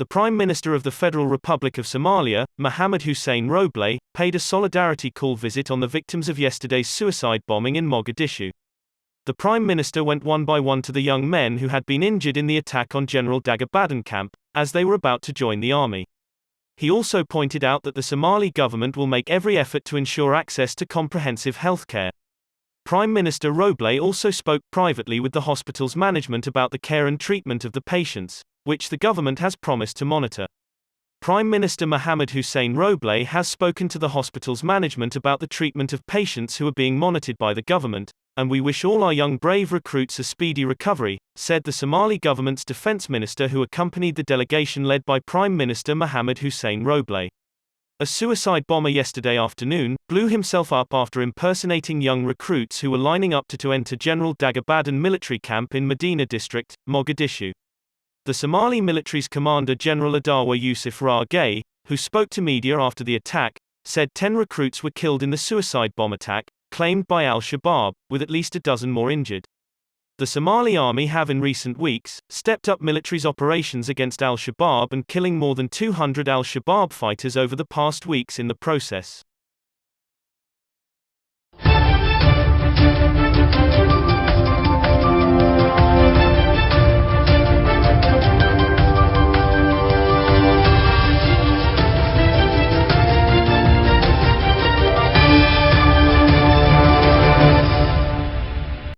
The Prime Minister of the Federal Republic of Somalia, Mohamed Hussein Roble, paid a solidarity call visit on the victims of yesterday's suicide bombing in Mogadishu. The Prime Minister went one by one to the young men who had been injured in the attack on General Dhega-badan camp, as they were about to join the army. He also pointed out that the Somali government will make every effort to ensure access to comprehensive health care. Prime Minister Roble also spoke privately with the hospital's management about the care and treatment of the patients, which the government has promised to monitor. Prime Minister Mohamed Hussein Roble has spoken to the hospital's management about the treatment of patients who are being monitored by the government, and we wish all our young brave recruits a speedy recovery, said the Somali government's defense minister who accompanied the delegation led by Prime Minister Mohamed Hussein Roble. A suicide bomber yesterday afternoon blew himself up after impersonating young recruits who were lining up to enter General Dhega-badan military camp in Medina district, Mogadishu. The Somali military's commander General Adawa Yusuf Rage, who spoke to media after the attack, said 10 recruits were killed in the suicide bomb attack, claimed by al-Shabaab, with at least a dozen more injured. The Somali army have in recent weeks stepped up military's operations against al-Shabaab and killing more than 200 al-Shabaab fighters over the past weeks in the process.